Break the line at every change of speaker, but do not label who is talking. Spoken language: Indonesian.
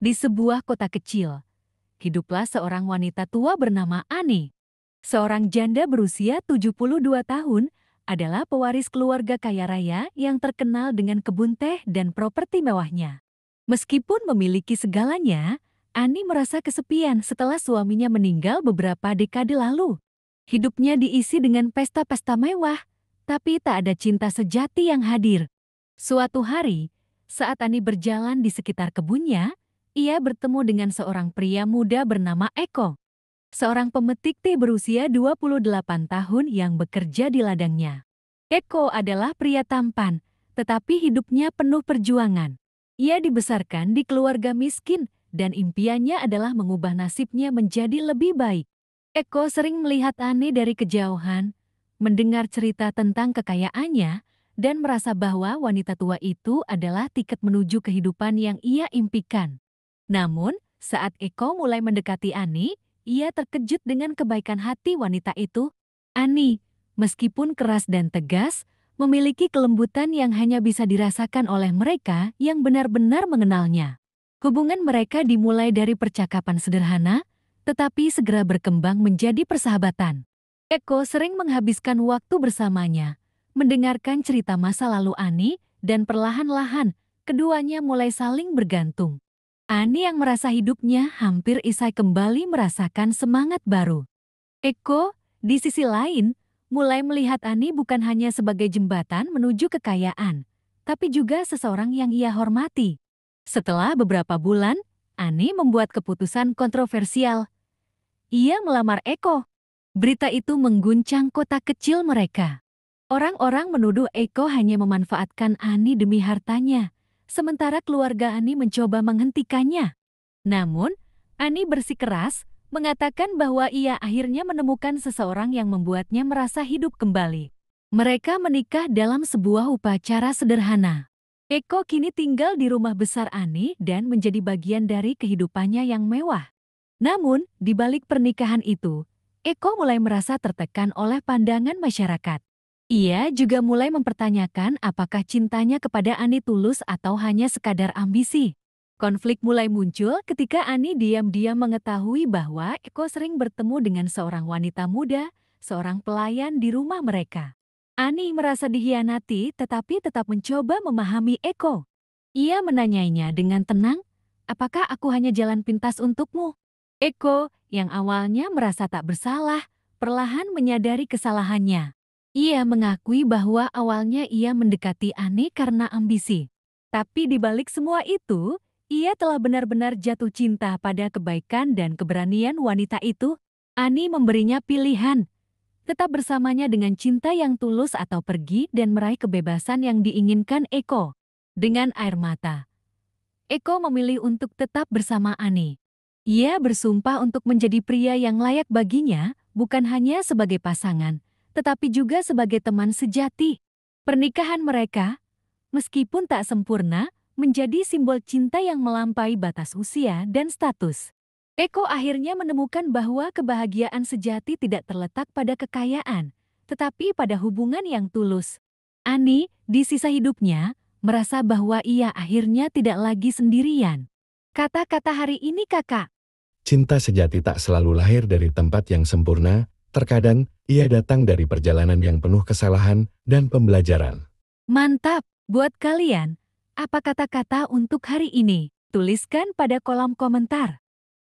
Di sebuah kota kecil, hiduplah seorang wanita tua bernama Ani. Seorang janda berusia 72 tahun adalah pewaris keluarga kaya raya yang terkenal dengan kebun teh dan properti mewahnya. Meskipun memiliki segalanya, Ani merasa kesepian setelah suaminya meninggal beberapa dekade lalu. Hidupnya diisi dengan pesta-pesta mewah, tapi tak ada cinta sejati yang hadir. Suatu hari, saat Ani berjalan di sekitar kebunnya, ia bertemu dengan seorang pria muda bernama Eko. Seorang pemetik teh berusia 28 tahun yang bekerja di ladangnya. Eko adalah pria tampan, tetapi hidupnya penuh perjuangan. Ia dibesarkan di keluarga miskin dan impiannya adalah mengubah nasibnya menjadi lebih baik. Eko sering melihat Ani dari kejauhan, mendengar cerita tentang kekayaannya, dan merasa bahwa wanita tua itu adalah tiket menuju kehidupan yang ia impikan. Namun, saat Eko mulai mendekati Ani, ia terkejut dengan kebaikan hati wanita itu. Ani, meskipun keras dan tegas, memiliki kelembutan yang hanya bisa dirasakan oleh mereka yang benar-benar mengenalnya. Hubungan mereka dimulai dari percakapan sederhana, tetapi segera berkembang menjadi persahabatan. Eko sering menghabiskan waktu bersamanya, mendengarkan cerita masa lalu Ani, dan perlahan-lahan keduanya mulai saling bergantung. Ani yang merasa hidupnya hampir isai kembali merasakan semangat baru. Eko, di sisi lain, mulai melihat Ani bukan hanya sebagai jembatan menuju kekayaan, tapi juga seseorang yang ia hormati. Setelah beberapa bulan, Ani membuat keputusan kontroversial. Ia melamar Eko. Berita itu mengguncang kota kecil mereka. Orang-orang menuduh Eko hanya memanfaatkan Ani demi hartanya, sementara keluarga Ani mencoba menghentikannya. Namun, Ani bersikeras, mengatakan bahwa ia akhirnya menemukan seseorang yang membuatnya merasa hidup kembali. Mereka menikah dalam sebuah upacara sederhana. Eko kini tinggal di rumah besar Ani dan menjadi bagian dari kehidupannya yang mewah. Namun, di balik pernikahan itu, Eko mulai merasa tertekan oleh pandangan masyarakat. Ia juga mulai mempertanyakan apakah cintanya kepada Ani tulus atau hanya sekadar ambisi. Konflik mulai muncul ketika Ani diam-diam mengetahui bahwa Eko sering bertemu dengan seorang wanita muda, seorang pelayan di rumah mereka. Ani merasa dikhianati tetapi tetap mencoba memahami Eko. Ia menanyainya dengan tenang, "Apakah aku hanya jalan pintas untukmu?" Eko, yang awalnya merasa tak bersalah, perlahan menyadari kesalahannya. Ia mengakui bahwa awalnya ia mendekati Ani karena ambisi. Tapi di balik semua itu, ia telah benar-benar jatuh cinta pada kebaikan dan keberanian wanita itu. Ani memberinya pilihan, tetap bersamanya dengan cinta yang tulus atau pergi dan meraih kebebasan yang diinginkan Eko. Dengan air mata, Eko memilih untuk tetap bersama Ani. Ia bersumpah untuk menjadi pria yang layak baginya, bukan hanya sebagai pasangan, tetapi juga sebagai teman sejati. Pernikahan mereka, meskipun tak sempurna, menjadi simbol cinta yang melampaui batas usia dan status. Eko akhirnya menemukan bahwa kebahagiaan sejati tidak terletak pada kekayaan, tetapi pada hubungan yang tulus. Ani, di sisa hidupnya, merasa bahwa ia akhirnya tidak lagi sendirian. Kata-kata hari ini kakak.
Cinta sejati tak selalu lahir dari tempat yang sempurna, terkadang ia datang dari perjalanan yang penuh kesalahan dan pembelajaran.
Mantap! Buat kalian, apa kata-kata untuk hari ini? Tuliskan pada kolom komentar.